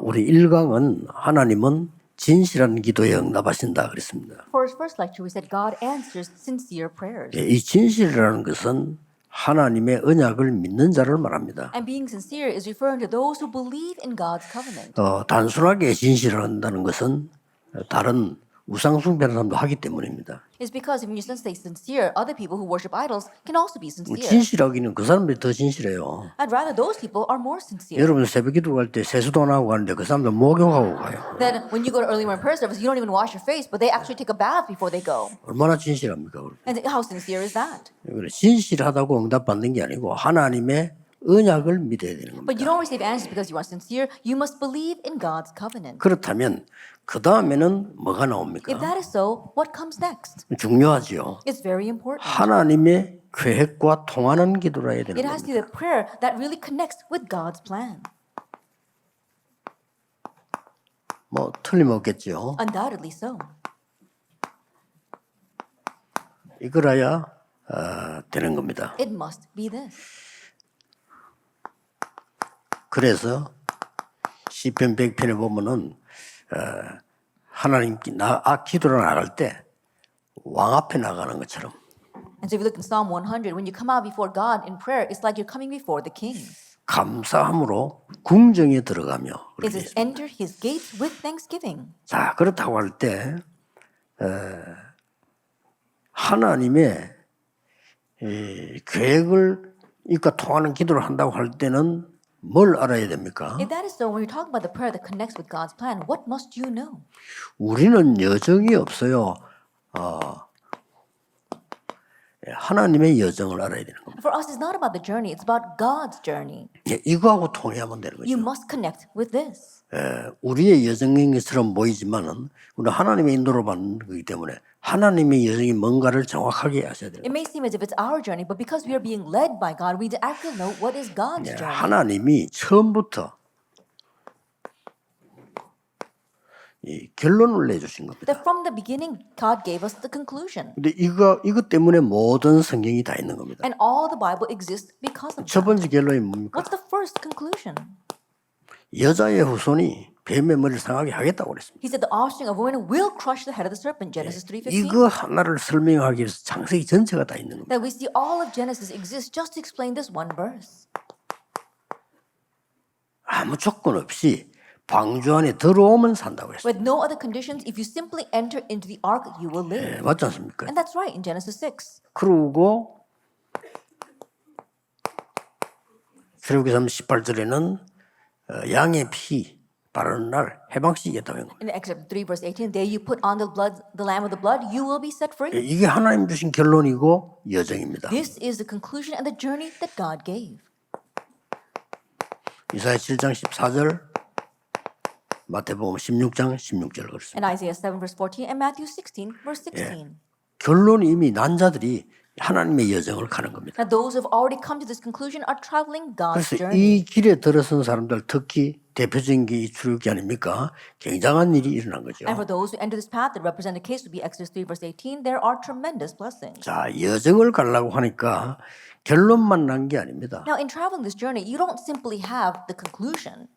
우리 1강은 하나님은 진실한 기도에 응답하신다 그랬습니다. For his first lecture, we said God answers sincere prayers. 이 진실이라는 것은 하나님의 언약을 믿는 자를 말합니다. And being sincere is referring to those who believe in God's covenant. 단순하게 진실을 한다는 것은 다른 우상 숭배하는 사람도 하기 때문입니다. It's because if you just say sincere, other people who worship idols can also be sincere. 진실하기는 그 사람들이 더 진실해요. I'd rather those people are more sincere. 여러분 새벽 기도 갈 때 세수도 안 하고 가는데 그 사람들 목욕하고 가요. Then when you go to early morning prayer service, you don't even wash your face, but they actually take a bath before they go. 얼마나 진실합니까? And how sincere is that? 진실하다고 응답받는 게 아니고 하나님의 언약을 믿어야 되는 겁니다. But you don't receive answers because you are sincere. You must believe in God's covenant. 그렇다면 그 다음에는 뭐가 나옵니까? If that is so, what comes next? 중요하지요. It's very important. 하나님의 계획과 통하는 기도라 해야 되는 It has to be 겁니다. the prayer that really connects with God's plan. 뭐 틀림없겠죠. Undoubtedly so. 이거라야 되는 겁니다. It must be this. 그래서 시편 100편에 보면은 하나님 기도를 나갈 때 왕 앞에 나가는 것처럼 And so if you look in Psalm 100, when you come out before God in prayer, it's like you're coming before the king. 감사함으로 궁정에 들어가며 It 그렇게 says, 했습니다. enter his gates with thanksgiving. 자 그렇다고 할 때 하나님의 이 계획을 그러니까 통하는 기도를 한다고 할 때는 뭘 알아야 됩니까? If that is so, when you're talking about the prayer that connects with God's plan, what must you know? 우리는 여정이 없어요. 하나님의 여정을 알아야 되는 겁니다. For us, it's not about the journey, it's about God's journey. 이거하고 통해야만 되는 You 거죠. must connect with this. 우리의 여정인 것처럼 보이지만은 우리 하나님의 인도로 받는 거기 때문에 하나님의 여정이 뭔가를 정확하게 아셔야 돼요. It may seem as if it's our journey, but because we are being led by God, we actually know what is God's journey. 하나님이 처음부터 이 결론을 내주신 겁니다. That from the beginning, God gave us the conclusion. 근데 이것 때문에 모든 성경이 다 있는 겁니다. And all the Bible exists because of 첫 that. 번째 결론이 뭡니까? What's the first conclusion? 여자의 후손이 뱀의 머리를 상하게 하겠다고 그랬습니다. He said the offspring of woman will crush the head of the serpent, Genesis 3:15. 이거 하나를 설명하기 위해서 창세기 전체가 다 있는 겁니다. That we see all of Genesis exists just to explain this one verse. 아무 조건 없이 방주 안에 들어오면 산다고 그랬어요. With no other conditions, if you simply enter into the ark, you will live. 맞지 않습니까? And that's right in Genesis 6. 그러고 출애굽기 18절에는 양의 피 바르는 날 해방시키겠다는 겁니다. In Exodus 3 verse 18, there you put on the lamb of the blood, you will be set free. 이게 하나님 주신 결론이고 여정입니다. This is the conclusion and the journey that God gave. 이사야 7장 14절 마태복음 16장 16절 그렇습니다. And Isaiah 7 verse 14 and Matthew 16 verse 16. 결론이 이미 난 자들이 하나님의 여정을 가는 겁니다. Now those who have already come to this conclusion are traveling God's 그래서 journey. 이 길에 들어선 사람들 특히 대표적인 게 이 출애굽기 아닙니까? 굉장한 일이 일어난 거죠. And for those who enter this path that represent the case would be Exodus 3 verse 18, there are tremendous blessings. 자, 여정을 가려고 하니까 결론만 난 게 아닙니다. Now in traveling this journey, you don't simply have the conclusion.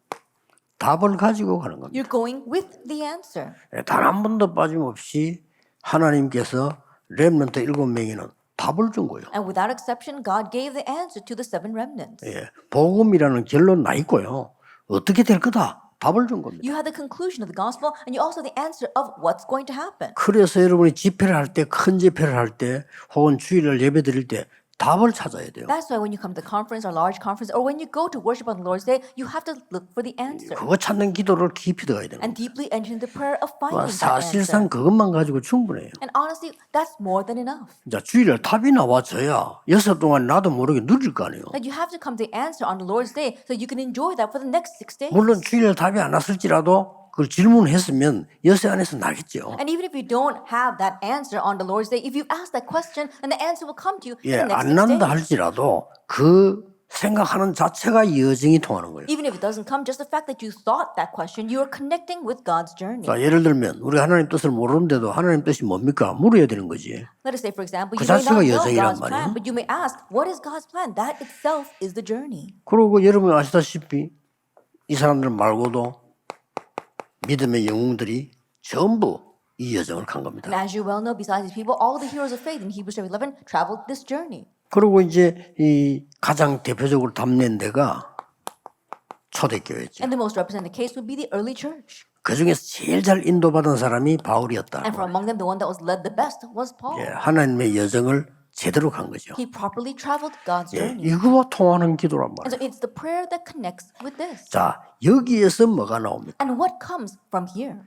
답을 가지고 가는 겁니다. You're going with the answer. 단 한 번도 빠짐없이 하나님께서 렘넌트 7명에는 답을 준 거예요. And without exception, God gave the answer to the 7 remnants. 복음이라는 결론 나 있고요. 어떻게 될 거다. 답을 준 겁니다. You have the conclusion of the gospel and you also have the answer of what's going to happen. 그래서 여러분이 집회를 할 때, 큰 집회를 할 때, 혹은 주일을 예배 드릴 때 답을 찾아야 돼요. That's why when you come to the conference or large conference or when you go to worship on the Lord's Day, you have to look for the answer 그거 찾는 기도를 깊이 들어가야 되는 and 거예요. deeply enter into the prayer of finding that 사실상 answer. 그것만 가지고 충분해요. And honestly, that's more than enough. 자, 주일날 답이 나와줘야 6 동안 나도 모르게 누릴 거 아니에요. That you have to come to the answer on the Lord's Day so you can enjoy that for the next 6 days. 물론 주일날 답이 안 왔을지라도 그걸 질문했으면 6 안에서 나겠죠. And even if you don't have that answer on the Lord's Day, if you ask that question, then the answer will come to you 예, in the next 안 6 난다 days. 할지라도 그 생각하는 자체가 여정이 통하는 거예요. Even if it doesn't come, just the fact that you thought that question, you are connecting with God's journey. 자, 예를 들면 우리 하나님 뜻을 모르는데도 하나님 뜻이 뭡니까? 물어야 되는 거지. Let us say, for example, 그 you may 자체가 not know 여정이란 God's 말이에요. plan, but you may ask, what is God's plan? That itself is the journey. 그리고 여러분 아시다시피 이 사람들 말고도 믿음의 영웅들이 전부 이 여정을 간 겁니다. And as you well know, besides these people, all the heroes of faith in Hebrews chapter 11 traveled this journey. 그리고 이제 이 가장 대표적으로 담는 데가 초대교회죠. And the most represented case would be the early church. 그 중에서 제일 잘 인도받은 사람이 바울이었다. And from among them, the one that was led the best was Paul. 예, 하나님의 여정을 제대로 간 거죠. He properly traveled God's 예, journey. 이거와 통하는 기도란 And so 말이에요. it's the prayer that connects with this. 자, 여기에서 뭐가 나옵니까? And what comes from here?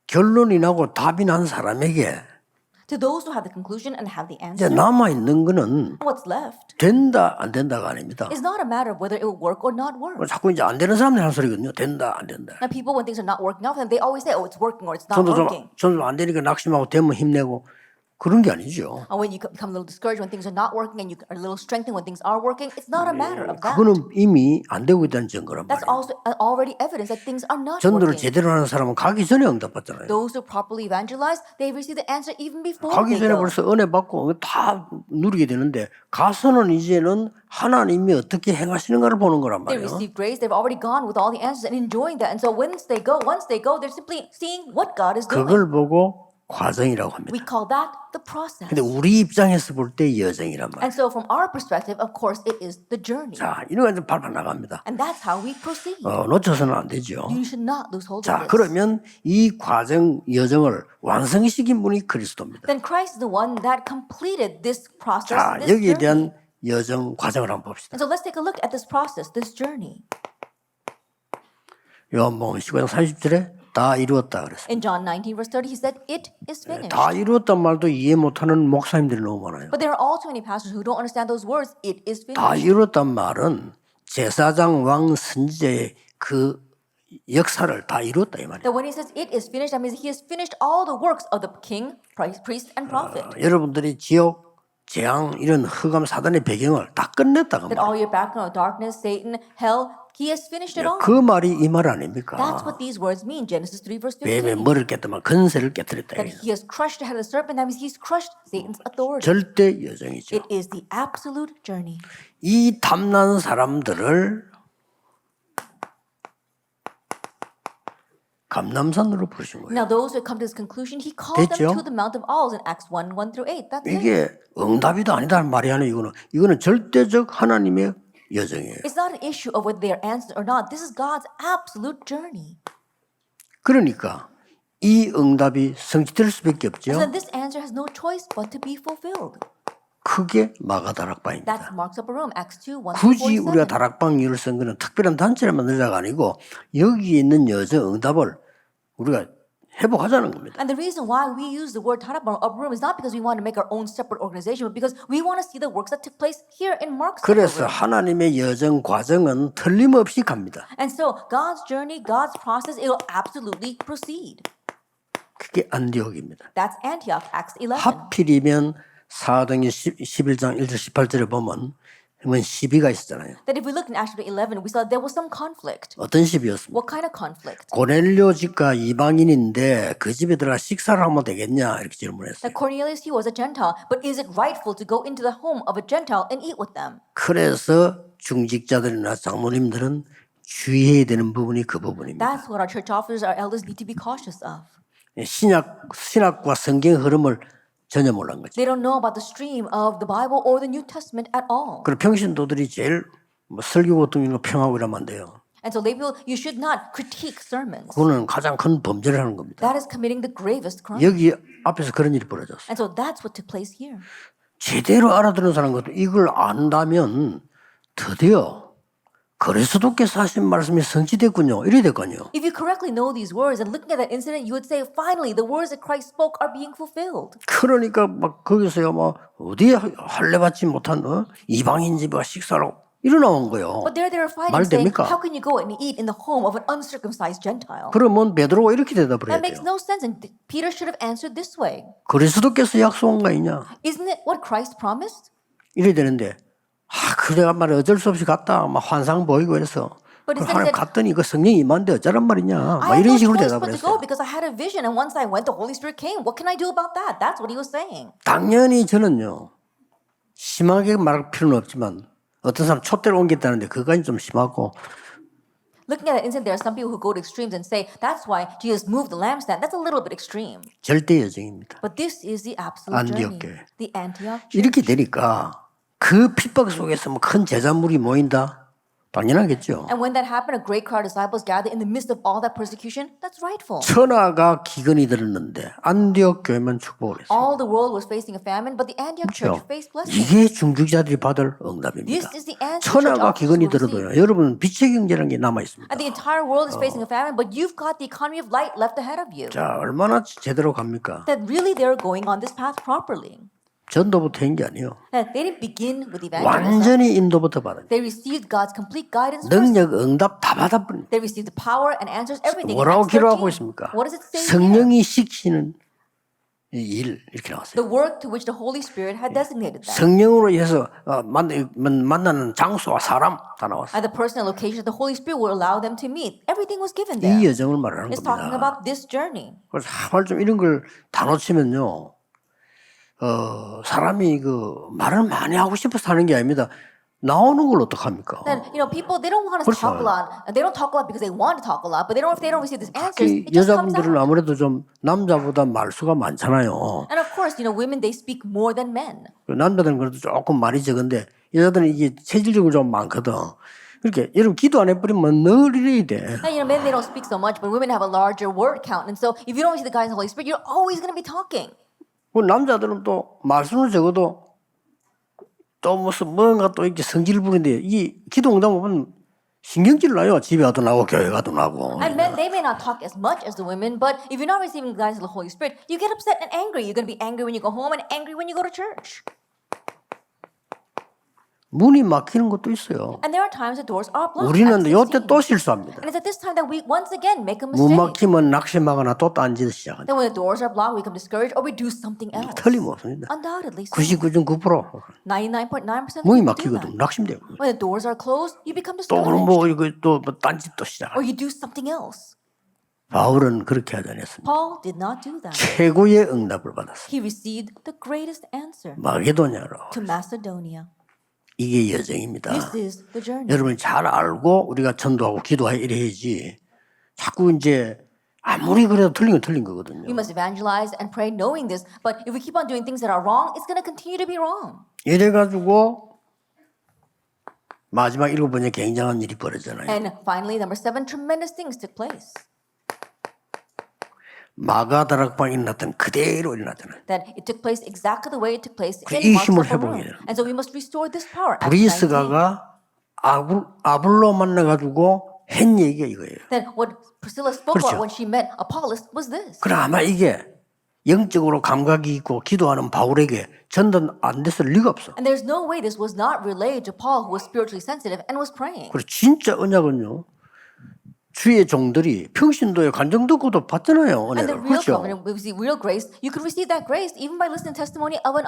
결론이 나고 답이 난 사람에게 To those who have the conclusion and have the 이제 answer, 남아있는 거는 what's left 된다 안 된다가 아닙니다. is not a matter of whether it will work or not work. 자꾸 이제 안 되는 사람들이 하는 소리거든요. 된다 안 된다. Now, people, when things are not working out for them, they always say, oh, it's working or it's not 저도 working. 좀 안 되니까 낙심하고 되면 힘내고 그런 게 아니죠. And when you become a little discouraged when things are not working and you are a little strengthened when things are working, it's not a matter of that. 그거는 이미 안 되고 있다는 증거란 That's 말이에요. also already evidence that things are not 전도를 working. 제대로 하는 사람은 가기 전에 응답받잖아요. Those who properly evangelize, they receive the answer even before 가기 they 전에 go. 벌써 은혜 받고 다 누리게 되는데 가서는 이제는 하나님이 어떻게 행하시는가를 보는 거란 They 말이에요. receive grace, they've already gone with all the answers and enjoying that. And so once they go, they're simply seeing what God is doing. 그걸 보고 과정이라고 합니다. We call that the process. 근데 우리 입장에서 볼 때 여정이란 말이에요. And so from our perspective, of course, it is the journey. 자, 이런 거 발판 나갑니다. And that's how we proceed. 놓쳐서는 안 되죠. You should not lose hold of 자, this. 그러면 이 과정, 여정을 완성시킨 분이 그리스도입니다. Then Christ is the one that completed this process, 자, this 여기에 journey. 대한 여정, 과정을 한번 봅시다. And so let's take a look at this process, this journey. 요한복음 19장 30절에 다 이루었다 그랬어요. In John 19, verse 30, he said, it is finished. 다 이루었단 말도 이해 못하는 목사님들이 너무 많아요. But there are all too many pastors who don't understand those words, it is 다 finished. 이루었단 말은 제사장, 왕, 선지자의 그 역사를 다 이루었다 이 말이에요. That when he says it is finished, that means he has finished all the works of the king, priest, and prophet. 여러분들이 지옥, 재앙 이런 흑암 사단의 배경을 다 끝냈다 그 That 말이에요. all your background of darkness, Satan, hell, he has finished it all. 그 말이 이 말 아닙니까? That's what these words mean. Genesis 3, verse 뱀의 15. 머리를 깼더만 건세를 깨뜨렸다. That he has crushed the head of the serpent, that means he's crushed Satan's authority. 절대 여정이죠. It is the absolute journey. 이 탐난 사람들을 감남산으로 부르신 거예요. Now, those who come to this conclusion, he called them 됐죠? to the Mount of Olives in Acts 1, 1 through 8. That's it. 이게 응답이도 아니다는 말이 아니에요. 이거는 절대적 하나님의 여정이에요. It's not an issue of whether they are answered or not. This is God's absolute journey. 그러니까 이 응답이 성취될 수밖에 So 없죠. then this answer has no choice but to be fulfilled. 크게 마가다락방입니다. That's Mark's upper room, Acts 2, 1 through 굳이 우리가 47. 다락방 일을 쓴 거는 특별한 단체를 만들자가 아니고 여기 있는 여정 응답을 우리가 회복하자는 겁니다. And the reason why we use the word Tarabang upper room is not because we want to make our own separate organization, but because we want to see the works that took place here in Mark's upper 그래서 room. 하나님의 여정 과정은 틀림없이 갑니다. And so God's journey, God's process, it will absolutely proceed. 그게 안디옥입니다. That's Antioch, Acts 11. 하필이면 사도행전 11장 1절 18절에 보면 시비가 있었잖아요. That if we look in Acts 11, we saw there was some conflict. 어떤 시비였습니까? What kind of conflict? 고넬료 집가 이방인인데 그 집에 들어가 식사를 하면 되겠냐 이렇게 질문했어요. That Cornelius, he was a Gentile, but is it rightful to go into the home of a Gentile and eat with them? 그래서 중직자들이나 장로님들은 주의해야 되는 부분이 그 부분입니다. That's what our church officers, our elders need to be cautious of. 신학과 성경 흐름을 전혀 몰란 거죠. They don't know about the stream of the Bible or the New Testament at all. 그리고 평신도들이 제일 설교 같은 거 평하고 이러면 안 돼요. And so, label, you should not critique sermons. 그거는 가장 큰 범죄를 하는 겁니다. That is committing the gravest crime. 여기 앞에서 그런 일이 벌어졌어요. And so that's what took place here. 제대로 알아듣는 사람 같은 이걸 안다면 드디어 그리스도께서 하신 말씀이 성취됐군요. 이래 됐거든요. If you correctly know these words and looking at that incident, you would say, finally, the words that Christ spoke are being fulfilled. 그러니까 막 거기서요, 막 어디에 할례 받지 못한 이방인 집에 식사로 일어나온 거예요. But there they were fighting, 말 saying, 됩니까? how can you go and eat in the home of an uncircumcised Gentile? 그러면 베드로가 이렇게 대답을 해야 That makes 돼요. no sense, and Peter should have answered this way. 그리스도께서 약속한 거 아니냐? Isn't it what Christ promised? 이래 되는데 그래가 말이 어쩔 수 없이 갔다 막 환상 보이고 그래서 But instead 하나님 he said, 갔더니 그 성령이 임한데 어쩌란 말이냐? 막 I have 이런 no 식으로 choice 대답을 but to go 했어요. because I had a vision, and once I went, the Holy Spirit came. What can I do about that? That's what he was saying. 당연히 저는요 심하게 말할 필요는 없지만 어떤 사람 촛대를 옮겼다는데 그건 좀 심하고 Looking at that incident, there are some people who go to extremes and say that's why Jesus moved the lampstand. That's a little bit extreme. 절대 여정입니다. But this is the absolute 안디옥 journey. 교회. The Antioch church. 이렇게 되니까 그 핍박 속에서 뭐 큰 제자물이 모인다? 당연하겠죠. And when that happened, a great crowd of disciples gathered in the midst of all that persecution. That's rightful. 천하가 기근이 들었는데 안디옥 교회만 축복을 했어요. All the world was facing a famine, but the Antioch church 그렇죠? faced blessing. 이게 중직자들이 받을 This 응답입니다. is the answer 천하가 church 기근이 officers will 들어도요. receive. 여러분 빛의 경제라는 게 남아 있습니다. And the entire world is facing a famine, but you've got the economy of light left ahead of you. 자, 얼마나 제대로 갑니까? That really they're going on this path properly. 전도부터 한 게 아니에요. That they didn't begin with evangelism. 완전히 인도부터 받아요. They received God's complete guidance first. 능력, 응답 다 받아버립니다. They received the power and answers everything. 뭐라고 Acts 13. 기록하고 있습니까? What does it say here? 성령이 시키는 이 일 이렇게 나왔어요. The work to which the Holy Spirit had designated them. 성령으로 해서 만나는 장소와 사람 다 나왔어요. At the person and location, the Holy Spirit will allow them to meet. Everything was given there. 이 여정을 말하는 It's talking 겁니다. about this journey. 그래서 말 좀 이런 걸 다 놓치면요, 사람이 말을 많이 하고 싶어서 하는 게 아닙니다. 나오는 걸 어떡합니까? Then people they don't want to 그렇죠. talk a lot. They don't talk a lot because they want to talk a lot, but if they don't receive these answers, 특히 it just comes 여자분들은 out. 아무래도 좀 남자보다 말수가 많잖아요. And of course, women they speak more than men. 남자들은 그래도 조금 말이 적은데 여자들은 이게 체질적으로 좀 많거든. 그렇게 여러분 기도 안 해버리면 늘 이래야 돼. And men they don't speak so much, but women have a larger word count. And so if you don't receive the guidance of the Holy Spirit, you're always going to be talking. 그 남자들은 또 말수는 적어도 또 무슨 뭔가 또 이렇게 성질 부리는데 이 기도 응답 보면 신경질 나요. 집에 가도 나고 교회 가도 나고. And men, they may not talk as much as the women, but if you're not receiving the guidance of the Holy Spirit, you get upset and angry. You're going to be angry when you go home and angry when you go to church. 문이 막히는 것도 있어요. And there are times the doors are blocked. 우리는 Acts 요때 16. 또 실수합니다. And it's at this time that we once again make a 문 mistake. 막히면 낙심하거나 또 딴짓을 시작한다. Then when the doors are blocked, we become discouraged or we do something else. 틀림없습니다. Undoubtedly, so. 99.9% 99.9% of 문이 people do 막히거든. that. 낙심되고. When the doors are closed, you become 또 그럼 discouraged. 이거 또 딴짓도 시작. Or you do something else. 바울은 그렇게 하지 않았습니다. Paul did not do that. 최고의 응답을 받았어요. He received the greatest answer 마게도냐로. to Macedonia. 이게 여정입니다. This is the journey. 여러분이 잘 알고 우리가 전도하고 기도하고 이래야지 자꾸 이제 아무리 그래도 틀린 건 틀린 거거든요. We must evangelize and pray knowing this, but if we keep on doing things that are wrong, it's going to continue to be wrong. 이래가지고 마지막 7번에 굉장한 일이 벌어지잖아요. And finally, number 7, tremendous things took place. 마가다락방에 일어났던 그대로 일어났잖아요. That it took place exactly the way it took place 이 in Mark's 힘을 upper room. 회복해야 돼요. And so we must restore this power. Acts 19. 브리스가가 아블로 만나가지고 한 얘기가 이거예요. Then what Priscilla spoke 그렇죠. about when she met Apollos was this. 그럼 아마 이게 영적으로 감각이 있고 기도하는 바울에게 전달 안 됐을 리가 없어. And there's no way this was not relayed to Paul, who was spiritually sensitive and was praying. 그리고 진짜 언약은요. 주의 종들이 평신도에 간증 듣고도 받잖아요. And the 은혜를. real 그렇죠. covenant, we see real grace, you could receive that grace even by listening to testimony of a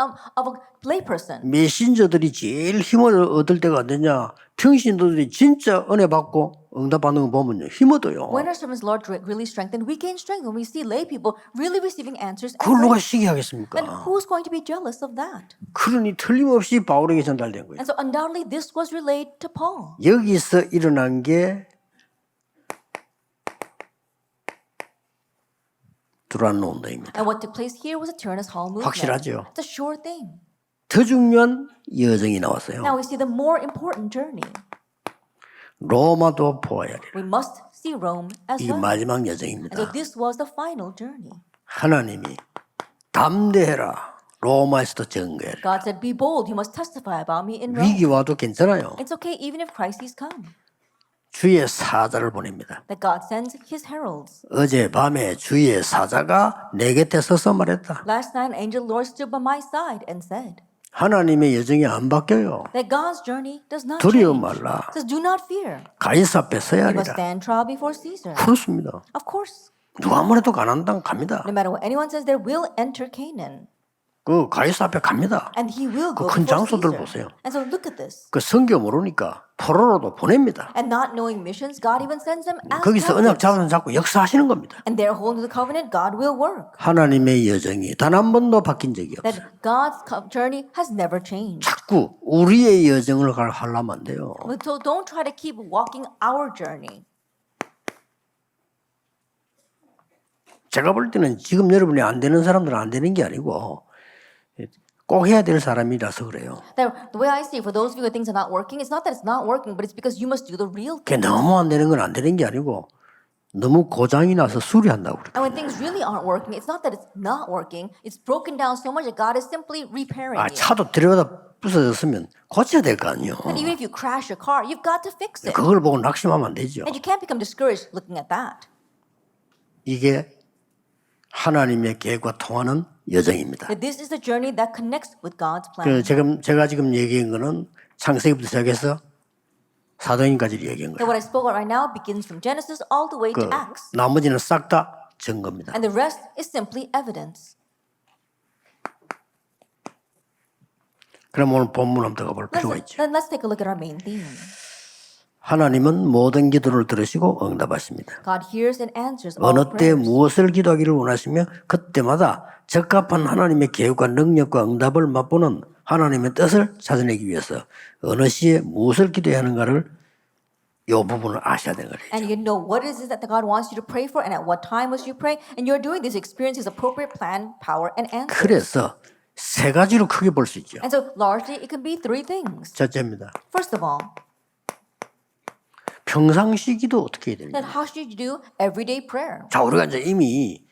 lay person. 메신저들이 제일 힘을 얻을 때가 언제냐. 평신도들이 진짜 은혜 받고 응답받는 거 보면요. 힘 얻어요. When our servants Lord really strengthened, we gain strength when we see lay people really receiving answers. And 그걸 누가 grace. 시기하겠습니까? And who's going to be jealous of that? 그러니 틀림없이 바울에게 전달된 거예요. And so undoubtedly this was relayed to Paul. 여기서 일어난 게 두란 운동입니다. And what took place here was a Turnus Hall movement. 확실하죠. It's a sure thing. 더 중요한 여정이 나왔어요. Now we see the more important journey. 로마도 보아야 돼요. We must see Rome as 이 well. 마지막 And so 여정입니다. this was the final journey. 하나님이 담대해라. 로마에서도 증거해라. God said, "Be bold. You must testify about me in Rome." 위기 와도 괜찮아요. It's okay even if crises come. 주의 사자를 보냅니다. That God sends His heralds. 어젯밤에 주의 사자가 내 곁에 서서 말했다. Last night, an angel Lord stood by my side and said 하나님의 여정이 안 바뀌어요. that God's journey does not 두려워 change. 말라. It says, "Do not fear. 가이사 앞에 서야 You must 하리라. stand trial before Caesar." 그렇습니다. Of course, 누가 뭐래도 가나안 땅 갑니다. no matter what anyone says, they will enter Canaan, 그 가이사 앞에 갑니다. and he will go 큰 before 장소들 Caesar. 보세요. And so look at this. 그 성경 모르니까 포로로도 보냅니다. And not knowing missions, God even sends them as 거기서 언약 captives. 잡아서 자꾸 역사하시는 겁니다. And they're holding to the covenant. God will work. 하나님의 여정이 단 한 번도 바뀐 적이 없어요. That God's journey has never changed. 자꾸 우리의 여정을 하려면 안 돼요. So don't try to keep walking our journey. 제가 볼 때는 지금 여러분이 안 되는 사람들은 안 되는 게 아니고 꼭 해야 될 사람이라서 그래요. The way I see it, for those of you who things are not working, it's not that it's not working, but it's because you must do the real 그게 thing. 너무 안 되는 건 안 되는 게 아니고 너무 고장이 나서 수리한다고 그래요. And when things really aren't working, it's not that it's not working, it's broken down so much that God is simply repairing 아, you. 차도 들여다 부서졌으면 고쳐야 될 거 아니에요. And even if you crash your car, you've got to fix it. 그걸 보고 낙심하면 안 되죠. And you can't become discouraged looking at that. 이게 하나님의 계획과 통하는 여정입니다. That this is the journey that connects with God's plan. 제가 지금 얘기한 거는 창세기부터 시작해서 사도행전까지 얘기한 So 거예요. what I spoke about right now begins from Genesis all the way to Acts. 나머지는 싹 다 증거입니다. And the rest is simply evidence. 그럼 오늘 본문 한번 들어가 볼 필요가 있죠. Then let's take a look at our main theme. 하나님은 모든 기도를 들으시고 응답하십니다. God hears and answers all 어느 때 prayers. 무엇을 기도하기를 원하시며 그때마다 적합한 하나님의 계획과 능력과 응답을 맛보는 하나님의 뜻을 찾아내기 위해서 어느 시에 무엇을 기도해야 하는가를 이 부분을 아셔야 되는 거예요. And you know what it is that God wants you to pray for and at what time must you pray. And you're doing this experience His appropriate plan, power, and answer. 그래서 세 가지로 크게 볼 수 있죠. And so largely it can be three things. 첫째입니다. First of all, 평상시 기도 어떻게 해야 then 되는가. how should you do everyday prayer? 자, 우리가 이제 이미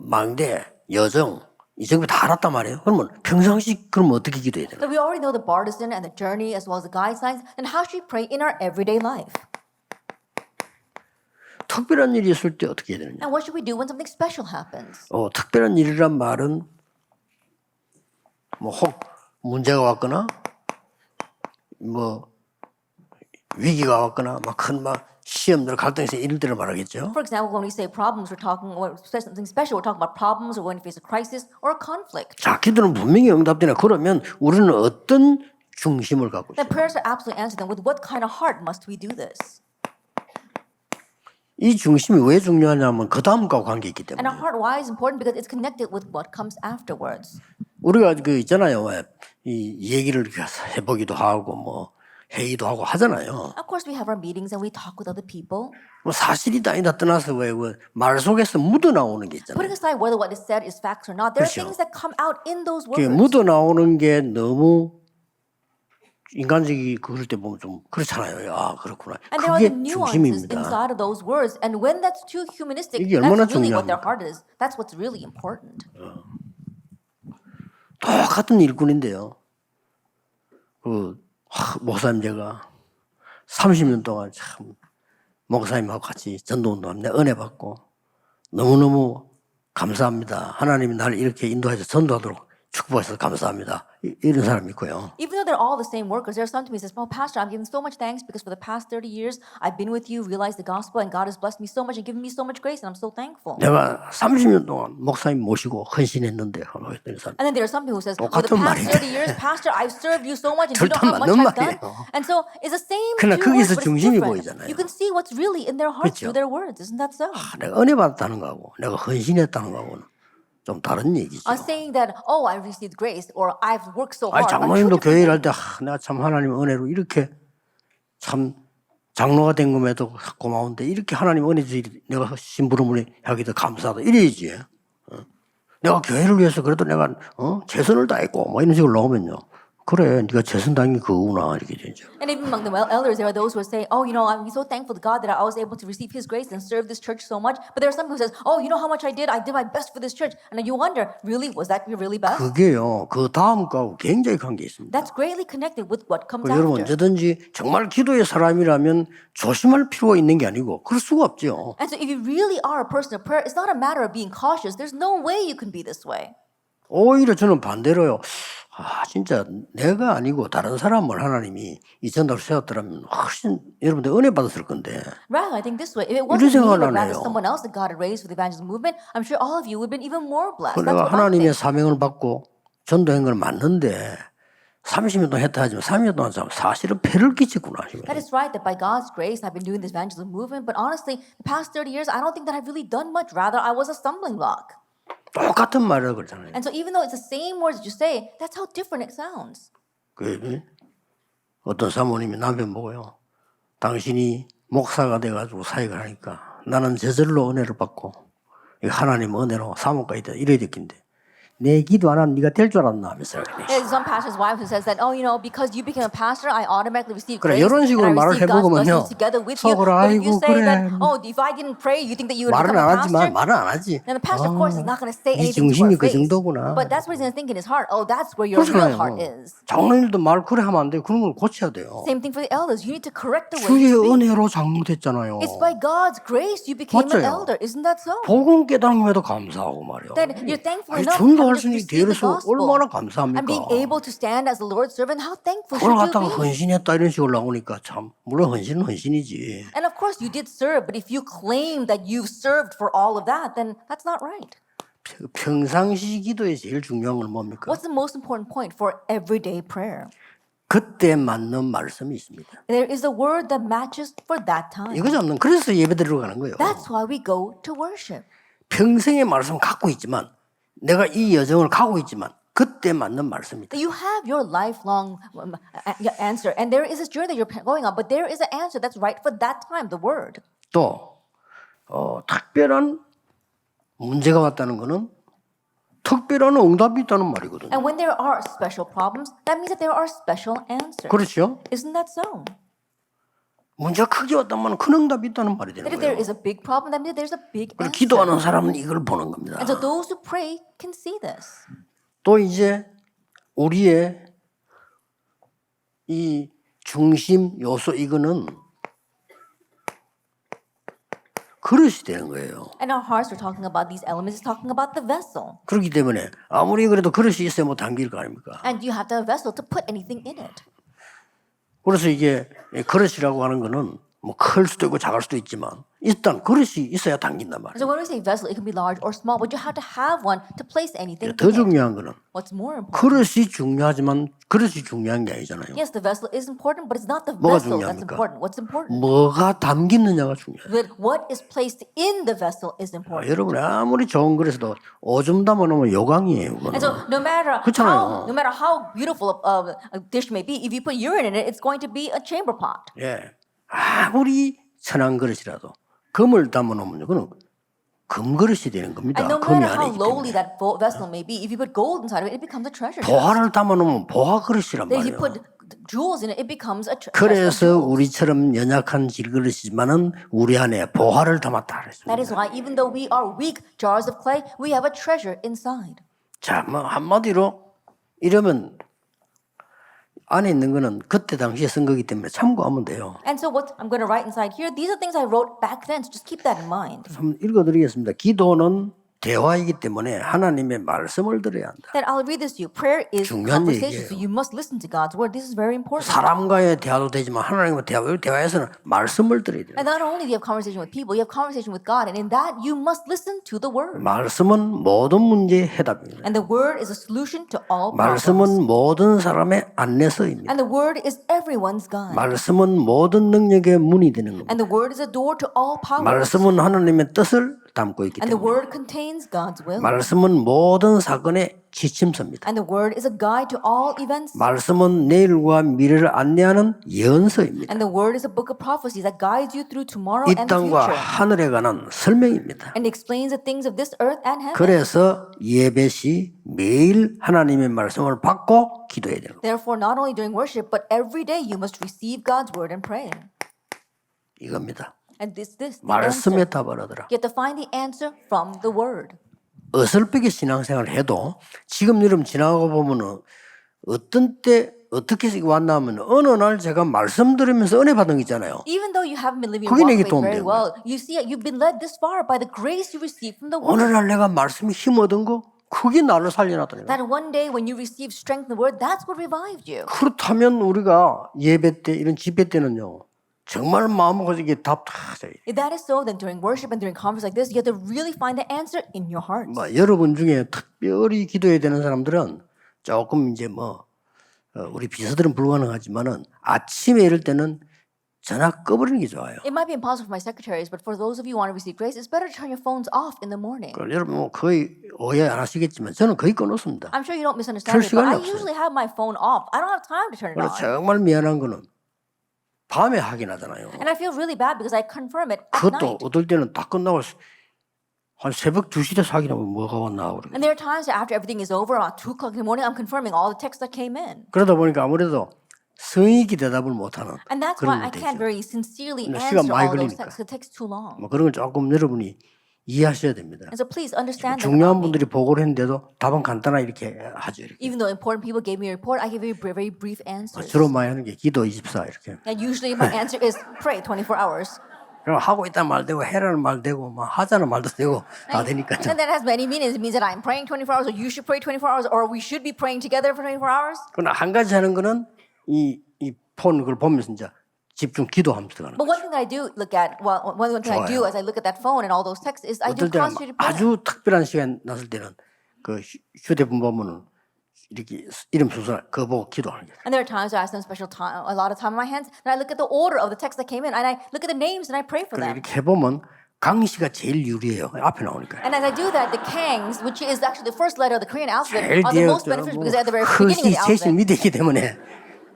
망대, 여정 이 정도 다 알았단 말이에요. 그러면 평상시 그럼 어떻게 기도해야 되나? So we already know the bartisan and the journey as well as the guidelines. Then how should we pray in our everyday life? 특별한 일이 있을 때 어떻게 해야 되느냐? And what should we do when something special happens? 특별한 일이란 말은 뭐 혹 문제가 왔거나 뭐 위기가 왔거나 막 큰 막 시험들 갈등에서 이럴 때를 말하겠죠. For example, when we say problems, we're talking when we say something special. We're talking about problems or when we face a crisis or a conflict. 자, 기도는 분명히 응답되나 그러면 우리는 어떤 중심을 갖고 있어요? Then prayers are absolutely answered. Then with what kind of heart must we do this? 이 중심이 왜 중요하냐면 그 다음과 관계 있기 And our 때문에. heart, why is important? Because it's connected with what comes afterwards. 우리가 그 있잖아요. 왜 이 얘기를 이렇게 해보기도 하고 뭐 회의도 하고 하잖아요. Of course, we have our meetings and we talk with other people. 뭐 사실이다 아니다 떠나서 왜 말 속에서 묻어 나오는 게 있잖아요. Putting aside whether what is said is facts or not, there are 그렇죠. things that come out in those 그 words. 묻어 나오는 게 너무 인간적이 그럴 때 보면 좀 그렇잖아요. 아 그렇구나. And there are the 그게 nuances 중심입니다. inside of those words. And when that's too humanistic, 이게 얼마나 that's really what their 중요합니까? heart is. That's what's really important. 똑같은 일꾼인데요. 목사님 제가 30년 동안 참 목사님하고 같이 전도운동하는데 은혜 받고 너무너무 감사합니다. 하나님이 나를 이렇게 인도해서 전도하도록 축복해서 감사합니다. 이런 사람이 있고요. Even though they're all the same workers, there's some to me who says, "Well, Pastor, I'm giving so much thanks because for the past 30 years, I've been with you, realized the gospel, and God has blessed me so much and given me so much grace, and I'm so thankful." 내가 30년 동안 목사님 모시고 헌신했는데 하고 했던 사람. And then there are some people who says, "For the 똑같은 past 말인데. 30 years, Pastor, I've served you so much, and you know 절대 how much 맞는 I've done." 말이에요. And so it's the same 그러나 two words, 거기서 but it's 중심이 different. 보이잖아요. You can see what's really in their hearts 그렇죠. through their words. Isn't that so? 내가 은혜 받았다는 거하고 내가 헌신했다는 거하고는 좀 다른 얘기죠. Saying that, "Oh, I received grace," or "I've worked so 아니 hard." are two 장로님도 different 교회 일할 things. 때 내가 참 하나님 은혜로 이렇게 참 장로가 된 것에도 고마운데 이렇게 하나님 은혜 주시 내가 심부름을 하기도 감사하다 이래야지. 내가 교회를 위해서 그래도 내가 최선을 다했고 뭐 이런 식으로 나오면요. 그래 네가 최선 다한 게 그거구나 이렇게 되죠. And even among the elders, there are those who say, "Oh, you know, I'm so thankful to God that I was able to receive His grace and serve this church so much." But there are some who says, "Oh, you know how much I did? I did my best for this church." And you wonder, really, was that your really best? 그게요 그 다음 거하고 굉장히 관계 있습니다. That's greatly connected with what comes 여러분 after. 언제든지 정말 기도의 사람이라면 조심할 필요가 있는 게 아니고 그럴 수가 없죠. And so, if you really are a person of prayer, it's not a matter of being cautious. There's no way you can be this way. 오히려 저는 반대로요. 아 진짜 내가 아니고 다른 사람을 하나님이 이 전도를 세웠더라면 훨씬 여러분들 은혜 받았을 건데. Rather, I think this way. If it wasn't me, 생각을 but 안 rather 해요. someone else that God had raised for the evangelism movement, I'm sure all of you would have been even more blessed. That's 내가 what I 하나님의 think. 사명을 받고 전도한 걸 맞는데 30년 동안 했다 하지만 30년 동안 사실은 폐를 끼쳤구나. That is right, that by God's grace, I've been doing this evangelism movement, but honestly, the past 30 years, I don't think that I've really done much. Rather, I was a stumbling block. 똑같은 말이라고 그러잖아요. And so even though it's the same words that you say, that's how different it sounds. 그 어떤 사모님이 남편 보고요. 당신이 목사가 돼가지고 사역을 하니까 나는 저절로 은혜를 받고 이거 하나님 은혜로 사모까지 이래야 됐긴데 내 기도 안 하면 네가 될 줄 알았나 하면서 그래. There's some pastor's wife who says that, oh, because you became a pastor, I automatically receive 그래, grace 이런 and 식으로 I 말을 receive God's 해보면요. blessings together with you. 속으로, But if you 아이고, say 그래. that, oh, if I didn't pray, you think that you would 말은 become 안 a 하지만 pastor? 말은 안 하지. Then the pastor, of course, is not going to say 네 anything to 중심이 her 그 face. 정도구나. But that's what he's going to think in his heart. Oh, that's where your real heart 그렇잖아요. is. 장로님도 말 그래 하면 안 돼요. 그런 걸 고쳐야 돼요. Same thing for the elders. You need to correct the way 주의 you speak. 은혜로 장로됐잖아요. It's by God's grace you became an 맞아요. elder. Isn't that so? 복음 깨달음에도 감사하고 말이야. That you're thankful 아니, enough 전도할 to 수 있는 receive the 기회로서 gospel 얼마나 and 감사합니까? being able to stand as the Lord's servant. How thankful 그걸 should you 갖다가 be? 헌신했다 이런 식으로 나오니까 참 물론 헌신은 헌신이지. And of course you did serve, but if you claim that you've served for all of that, then that's not right. 평상시 기도에 제일 중요한 건 뭡니까? What's the most important point for everyday prayer? 그때 맞는 말씀이 있습니다. There is a word that matches for that time. 이거 잡는 그래서 예배 드리러 가는 거예요. That's why we go to worship. 평생의 말씀 갖고 있지만 내가 이 여정을 가고 있지만 그때 맞는 말씀이다. You have your lifelong answer, and there is a journey that you're going on, but there is an answer that's right for that time, the word. 또 특별한 문제가 왔다는 거는 특별한 응답이 있다는 말이거든요. And when there are special problems, that means that there are special answers. 그렇죠? Isn't that so? 문제가 크게 왔다면 큰 응답이 있다는 말이 되는 That if there 거예요. is a big problem, that means there's a big 그리고 answer. 기도하는 사람은 이걸 보는 겁니다. And so those who pray can see this. 또 이제 우리의 이 중심 요소 이거는 그릇이 되는 거예요. And our hearts are talking about these elements, is talking about the vessel. 그렇기 때문에 아무리 그래도 그릇이 있어야 뭐 담길 거 아닙니까? And you have to have a vessel to put anything in it. 그래서 이게 그릇이라고 하는 거는 뭐 클 수도 있고 작을 수도 있지만 일단 그릇이 있어야 담긴단 말이에요. So when we say vessel, it can be large or small, but you have to have one to place anything 더 in it. 중요한 거는 What's more important? 그릇이 중요하지만 그릇이 중요한 게 아니잖아요. Yes, the vessel is important, but it's not the 뭐가 vessel that's 중요합니까? important. What's important? 뭐가 담기느냐가 중요해요. That what is placed in the vessel is important. 여러분 아무리 좋은 그릇에도 오줌 담아놓으면 요강이에요. And so 그렇잖아요. no matter how beautiful a dish may be, if you put urine in it, it's going to be a chamber pot. 예, 아무리 천한 그릇이라도 금을 담아놓으면 그건 금그릇이 되는 겁니다. And no 금이 matter how 아니기 lowly 때문에. that vessel may be, if you put gold inside of it, it becomes a treasure chest. 보화를 담아놓으면 보화 그릇이란 Then if you 말이에요. put jewels in it, it becomes a chest of 그래서 jewels. 우리처럼 연약한 질그릇이지만은 우리 안에 보화를 담았다 That is 그랬습니다. why even though we are weak jars of clay, we have a treasure inside. 자, 뭐 한마디로 이러면 안에 있는 거는 그때 당시에 쓴 거기 때문에 참고하면 돼요. And so what I'm going to write inside here, these are things I wrote back then, so just keep that in mind. 한번 읽어드리겠습니다. 기도는 대화이기 때문에 하나님의 말씀을 들어야 한다. Then I'll read this to you. Prayer is 중요한 conversation, so 얘기예요. you must listen to God's word. This is very important. 사람과의 대화도 되지만 하나님과 대화에서는 말씀을 들어야 돼요. And not only do you have conversation with people, you have conversation with God, and in that you must listen to the word. 말씀은 모든 문제의 해답입니다. And the word is a solution to all problems. 말씀은 모든 사람의 안내서입니다. And the word is everyone's guide. 말씀은 모든 능력의 문이 되는 겁니다. And the word is a door to all power. 말씀은 하나님의 뜻을 담고 있기 And the 때문에 word contains God's will. 말씀은 모든 사건의 지침서입니다. And the word is a guide to all events. 말씀은 내일과 미래를 안내하는 예언서입니다. And the word is a book of prophecy that guides you through tomorrow 이 and the 땅과 future. 하늘에 관한 설명입니다. And explains the things of this earth and heaven. 그래서 예배 시 매일 하나님의 말씀을 받고 기도해야 되는 거예요. Therefore, not only during worship, but every day you must receive God's word and pray. 이겁니다. And the answer. 말씀에 답을 하더라. You have to find the answer from the word. 어설프게 신앙생활을 해도 지금 여러분 지나가고 보면은 어떤 때 어떻게 왔나 하면 어느 날 제가 말씀 들으면서 은혜 받은 게 있잖아요. Even though you haven't been living 그게 your 내게 walk 도움 very 되는 well, you see, you've been led this far by the grace you receive from the 어느 word. 날 내가 말씀이 힘 얻은 거 그게 나를 살려놨더니 That one day when you receive strength in the word, that's what revived you. 그렇다면 우리가 예배 때 이런 집회 때는요 정말 마음으로 이게 답 다 줘야 돼. If that is so, then during worship and during conference like this, you have to really find the answer in your heart. 뭐 여러분 중에 특별히 기도해야 되는 사람들은 조금 이제 뭐 우리 비서들은 불가능하지만은 아침에 이럴 때는 전화 꺼버리는 게 좋아요. It might be impossible for my secretaries, but for those of you who want to receive grace, it's better to turn your phones off in the morning. 여러분 뭐 거의 오해 안 하시겠지만 저는 거의 꺼놓습니다. I'm sure you don't misunderstand 들 me, but I 시간이 없어요. usually have my phone off. I don't have time to turn it 그래서 on. 정말 미안한 거는 밤에 하긴 하잖아요. And I feel really bad because I confirm it at 그것도 night. 어떨 때는 다 끝나고 한 새벽 2시에 확인하면 뭐가 왔나 그러게. And there are times after everything is over, about 2 o'clock in the morning, I'm confirming all the texts that came in. 그러다 보니까 아무래도 성의 깊게 대답을 못하는 And that's why 그런 I 것도 can't 있죠. very sincerely 근데 시간 answer 많이 all those 걸리니까. texts. It takes too long. 뭐 그런 걸 조금 여러분이 이해하셔야 됩니다. And so please understand that 중요한 about me. 분들이 보고를 했는데도 답은 간단하게 이렇게 하죠. 이렇게. Even though important people gave me a report, I give you very brief answers. 주로 많이 하는 게 기도 24 이렇게. And usually my answer is pray 24 hours. 그럼 하고 있다 말 되고 해라는 말 되고 막 하자는 말도 되고 다 되니까. And that has many meanings. It means that I'm praying 24 hours, or you should pray 24 hours, or we should be praying together for 24 hours. 그러나 한 가지 하는 거는 이 폰 그걸 보면서 이제 집중 기도하면서 가는 But 거죠. one thing that I do look at, well, one thing I do 좋아요. as I look at that phone and all those texts is I do 어떨 때는 concentrated prayer. 아주 특별한 시간 났을 때는 그 휴대폰 보면은 이렇게 이름 순서 그거 보고 기도하는 거예요. And there are times where I spend special time, a lot of time on my hands, and I look at the order of the texts that came in, and I look at the names and I pray for 그래 them. 이렇게 해보면 강씨가 제일 유리해요. 앞에 나오니까. And as I do that, the Kangs, which is actually the first letter of the Korean alphabet, 제일 are the 뒤에 most beneficial because they're at the very beginning of 허시 the 셋이 alphabet. 밑에 있기 때문에